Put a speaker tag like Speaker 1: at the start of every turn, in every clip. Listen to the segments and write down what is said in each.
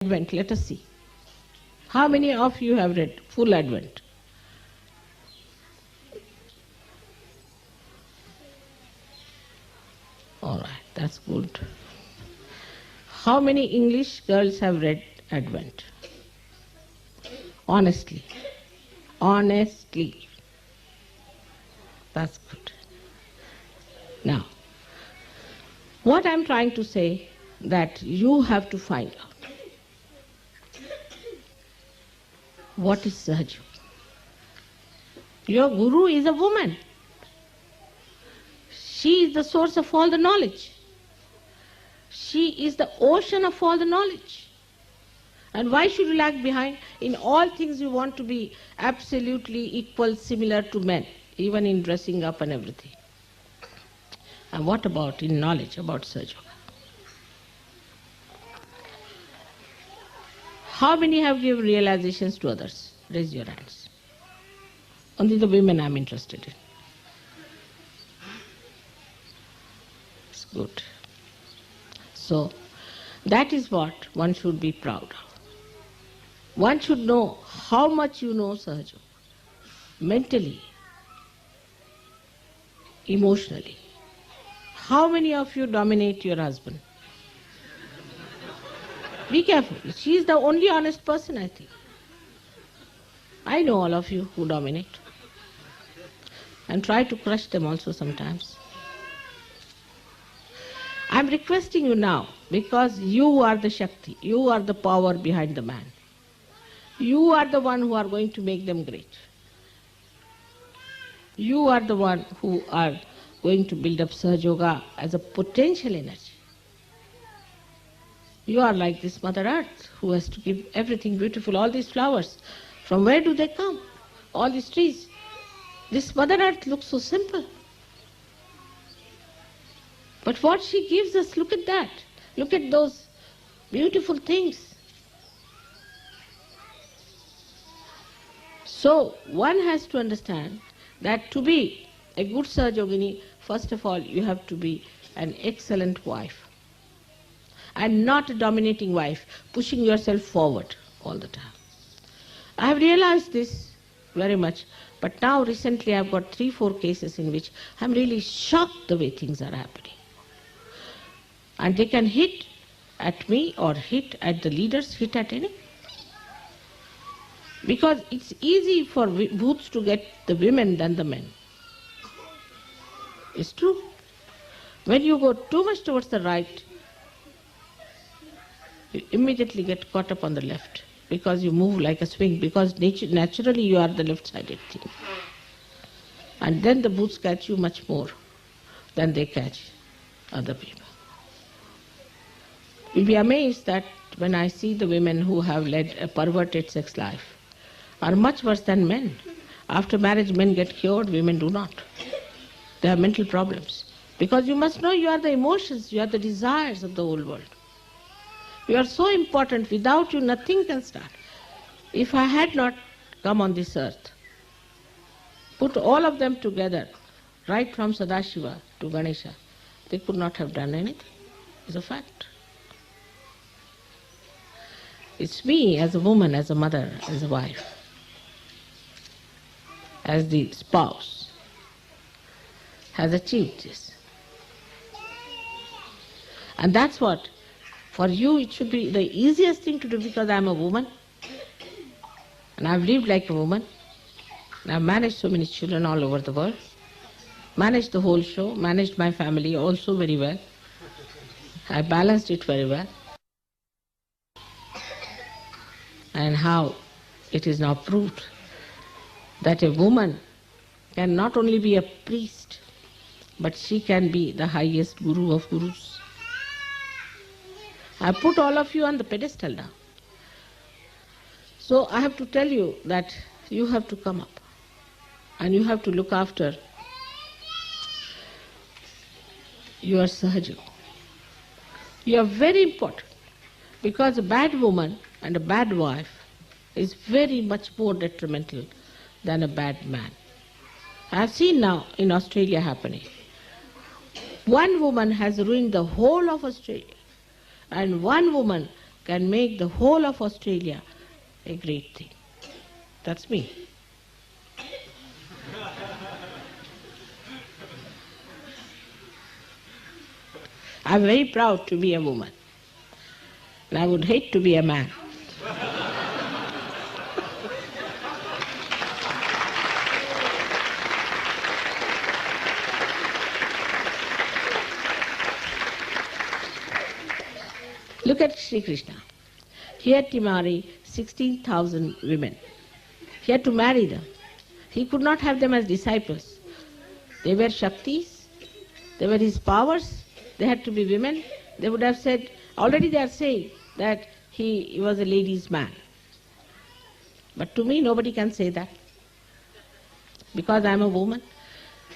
Speaker 1: Advent, let us see. How many of you have read full Advent? All right, that's good. How many English girls have read Advent? Honestly. Honestly. That's good. Now, what I'm trying to say that you have to find out. What is Sahaja? Your guru is a woman. She is the source of all the knowledge. She is the ocean of all the knowledge. And why should you lag behind? In all things you want to be absolutely equal, similar to men, even in dressing up and everything. And what about in knowledge about Sahaja? How many have given realizations to others? Raise your hands. Only the women I'm interested in. It's good. So, that is what one should be proud of. One should know how much you know Sahaja, mentally, emotionally. How many of you dominate your husband? Be careful. She is the only honest person, I think. I know all of you who dominate. And try to crush them also sometimes. I'm requesting you now, because you are the Shakti, you are the power behind the man. You are the one who are going to make them great. You are the one who are going to build up Sahaja Yoga as a potential energy. You are like this Mother Earth who has to give everything beautiful, all these flowers. From where do they come? All these trees. This Mother Earth looks so simple. But what she gives us, look at that. Look at those beautiful things. So, one has to understand that to be a good Sahaja Yogini, first of all, you have to be an excellent wife. And not a dominating wife, pushing yourself forward all the time. I have realized this very much, but now recently I've got 3-4 cases in which I'm really shocked the way things are happening. And they can hit at me or hit at the leaders, hit at any. Because it's easy for bhoots to get the women than the men. It's true. When you go too much towards the right, you immediately get caught up on the left because you move like a swing, because naturally you are the left-sided thing. And then the bhoots catch you much more than they catch other people. You'll be amazed that when I see the women who have led a perverted sex life are much worse than men. After marriage, men get cured, women do not. They have mental problems. Because you must know you are the emotions, you are the desires of the whole world. You are so important, without you nothing can start. If I had not come on this earth, put all of them together, right from Sadashiva to Ganesha, they could not have done anything. It's a fact. It's me as a woman, as a mother, as a wife, as the spouse, has achieved this. And that's what, for you it should be the easiest thing to do, because I'm a woman, and I've lived like a woman, and I've managed so many children all over the world, managed the whole show, managed my family also very well. I balanced it very well. And how it is now proved that a woman can not only be a priest, but she can be the highest guru of gurus. I put all of you on the pedestal now. So I have to tell you that you have to come up and you have to look after your Sahaja. You are very important, because a bad woman and a bad wife is very much more detrimental than a bad man. I have seen now in Australia happening. One woman has ruined the whole of Australia, and one woman can make the whole of Australia a great thing. That's me. I'm very proud to be a woman. And I would hate to be a man. Look at Sri Krishna. He had to marry 16,000 women. He had to marry them. He could not have them as disciples. They were Shaktis, they were his powers, they had to be women. They would have said, already they are saying that he was a ladies' man. But to me, nobody can say that. Because I am a woman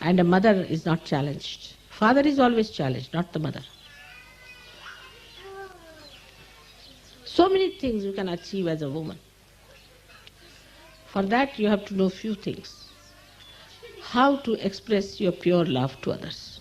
Speaker 1: and a mother is not challenged. Father is always challenged, not the mother. So many things you can achieve as a woman. For that you have to know few things. How to express your pure love to others.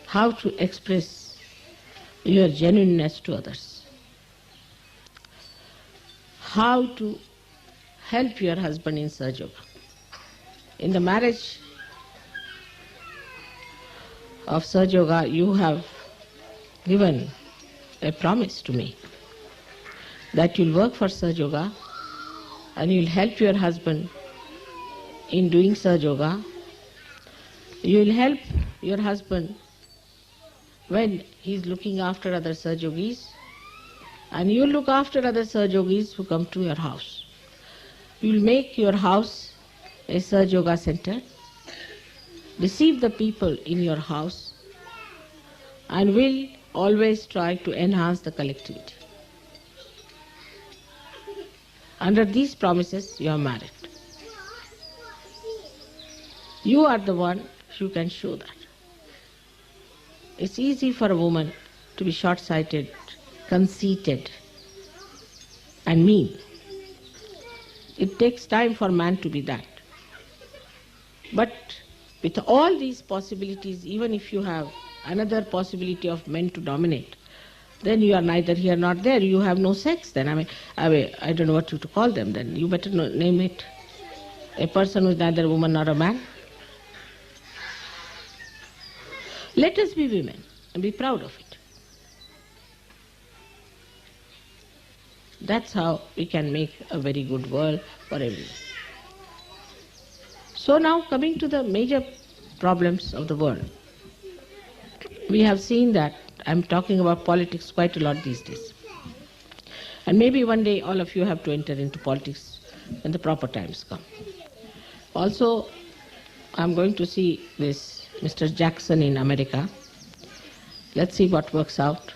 Speaker 1: How to express your genuineness to others. How to help your husband in Sahaja Yoga. In the marriage of Sahaja Yoga, you have given a promise to me that you'll work for Sahaja Yoga and you'll help your husband in doing Sahaja Yoga. You'll help your husband when he's looking after other Sahaja Yogis, and you'll look after other Sahaja Yogis who come to your house. You'll make your house a Sahaja Yoga center, receive the people in your house, and will always try to enhance the collectivity. Under these promises, you are married. You are the one who can show that. It's easy for a woman to be short-sighted, conceited, and mean. It takes time for man to be that. But with all these possibilities, even if you have another possibility of men to dominate, then you are neither here nor there. You have no sex then. I don't know what to call them then. You better name it. A person who is neither a woman nor a man. Let us be women and be proud of it. That's how we can make a very good world for everyone. So now coming to the major problems of the world. We have seen that I'm talking about politics quite a lot these days. And maybe one day all of you have to enter into politics when the proper times come. Also, I'm going to see this Mr. Jackson in America. Let's see what works out.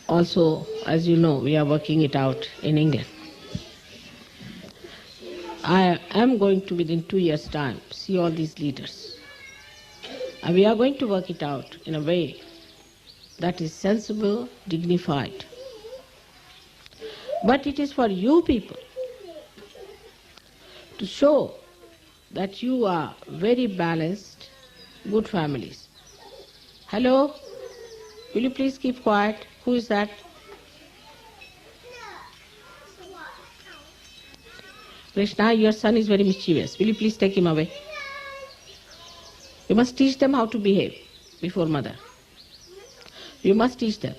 Speaker 1: Also, as you know, we are working it out in England. I am going to, within 2 years' time, see all these leaders. And we are going to work it out in a way that is sensible, dignified. But it is for you people to show that you are very balanced, good families. Hello? Will you please keep quiet? Who is that? Krishna, your son is very mischievous. Will you please take him away? You must teach them how to behave before mother. You must teach them.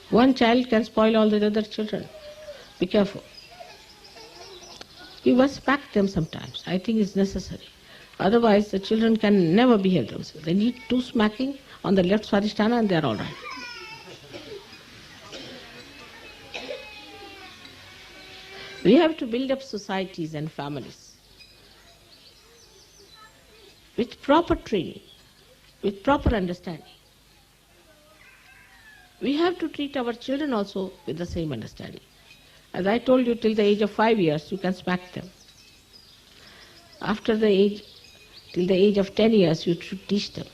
Speaker 1: One child can spoil all the other children. Be careful. You must smack them sometimes. I think it's necessary. Otherwise, the children can never behave themselves. They need 2 smacking on the left Swadhisthana and they are all right. We have to build up societies and families with proper training, with proper understanding. We have to treat our children also with the same understanding. As I told you, till the age of 5 years, you can smack them. After the age, till the age of 10 years, you should teach them.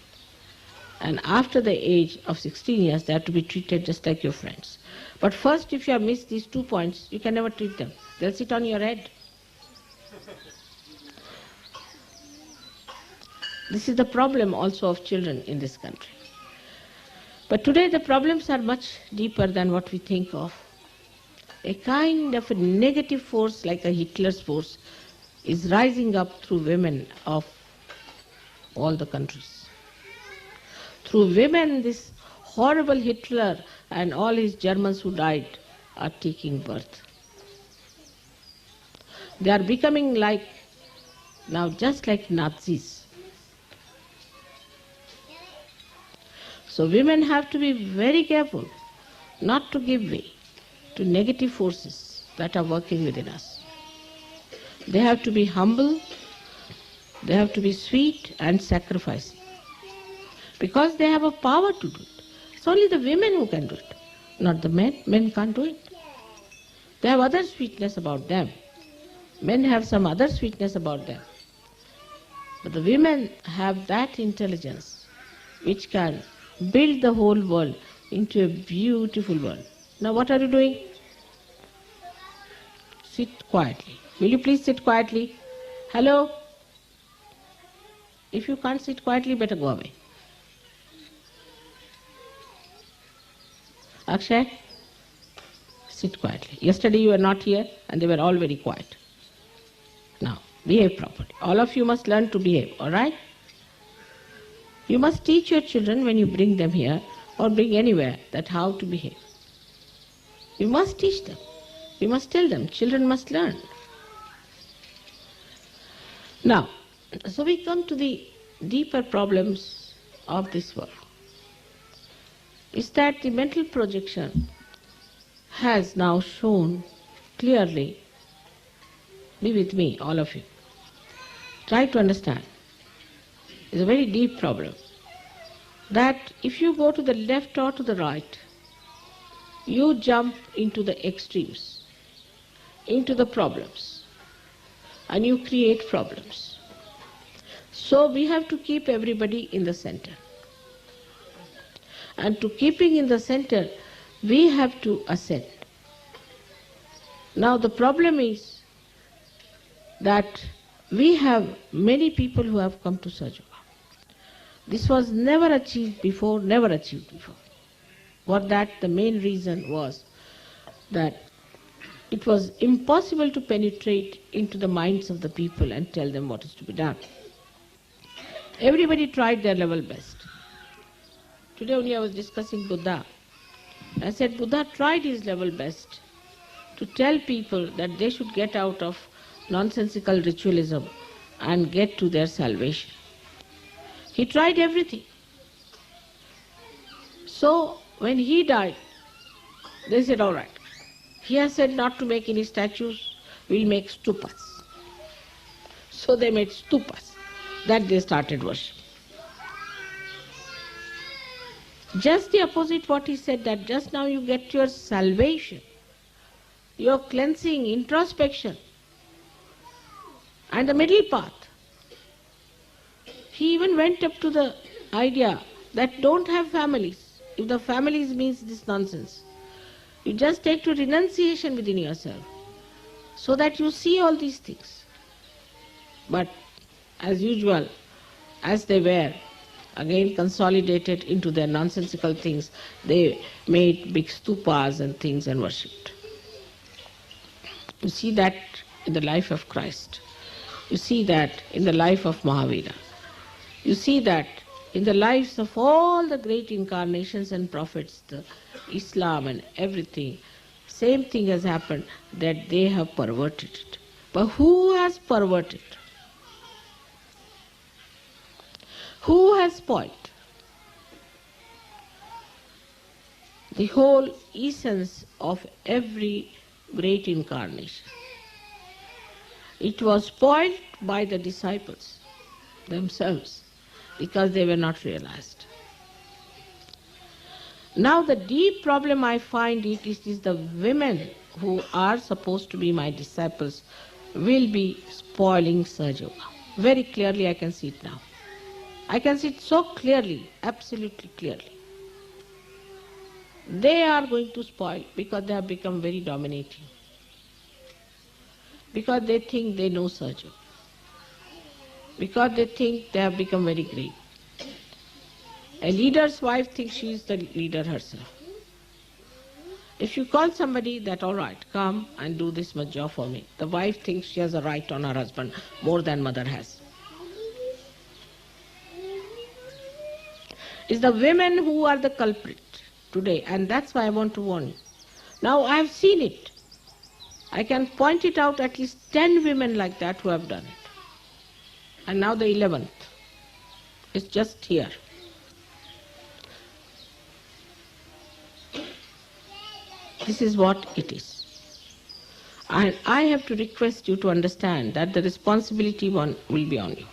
Speaker 1: And after the age of 16 years, they have to be treated just like your friends. But first, if you have missed these 2 points, you can never treat them. They'll sit on your head. This is the problem also of children in this country. But today the problems are much deeper than what we think of. A kind of a negative force like a Hitler's force is rising up through women of all the countries. Through women, this horrible Hitler and all his Germans who died are taking birth. They are becoming like, now just like Nazis. So women have to be very careful not to give way to negative forces that are working within us. They have to be humble, they have to be sweet and sacrificing, because they have a power to do it. It's only the women who can do it, not the men. Men can't do it. They have other sweetness about them. Men have some other sweetness about them. But the women have that intelligence which can build the whole world into a beautiful world. Now what are you doing? Sit quietly. Will you please sit quietly? Hello? If you can't sit quietly, better go away. Akshay? Sit quietly. Yesterday you were not here and they were all very quiet. Now, behave properly. All of you must learn to behave, all right? You must teach your children when you bring them here or bring anywhere that how to behave. You must teach them. You must tell them. Children must learn. Now, so we come to the deeper problems of this world. Is that the mental projection has now shown clearly, be with me, all of you. Try to understand. It's a very deep problem. That if you go to the left or to the right, you jump into the extremes, into the problems, and you create problems. So we have to keep everybody in the center. And to keeping in the center, we have to ascend. Now the problem is that we have many people who have come to Sahaja Yoga. This was never achieved before, never achieved before. For that, the main reason was that it was impossible to penetrate into the minds of the people and tell them what is to be done. Everybody tried their level best. Today only I was discussing Buddha. I said Buddha tried his level best to tell people that they should get out of nonsensical ritualism and get to their salvation. He tried everything. So when he died, they said, all right, he has said not to make any statues, we'll make stupas. So they made stupas. That they started worship. Just the opposite what he said, that just now you get your salvation, your cleansing, introspection, and the middle path. He even went up to the idea that don't have families. If the families means this nonsense, you just take to renunciation within yourself, so that you see all these things. But as usual, as they were, again consolidated into their nonsensical things, they made big stupas and things and worshipped. You see that in the life of Christ. You see that in the life of Mahavira. You see that in the lives of all the great incarnations and prophets, the Islam and everything, same thing has happened, that they have perverted it. But who has perverted? Who has spoiled? The whole essence of every great incarnation. It was spoiled by the disciples themselves because they were not realized. Now the deep problem I find it is the women who are supposed to be my disciples will be spoiling Sahaja Yoga. Very clearly I can see it now. I can see it so clearly, absolutely clearly. They are going to spoil because they have become very dominating. Because they think they know surgery. Because they think they have become very great. A leader's wife thinks she is the leader herself. If you call somebody that, all right, come and do this much job for me, the wife thinks she has a right on her husband more than mother has. It's the women who are the culprit today, and that's why I want to warn you. Now I have seen it. I can point it out at least 10 women like that who have done it. And now the 11th is just here. This is what it is. And I have to request you to understand that the responsibility will be on you.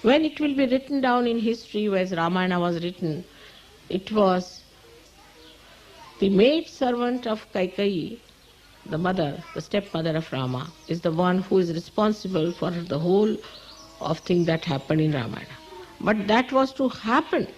Speaker 1: When it will be written down in history, as Ramayana was written, it was the maid servant of Kaikeyi, the mother, the stepmother of Rama, is the one who is responsible for the whole of thing that happened in Ramayana. But that was to happen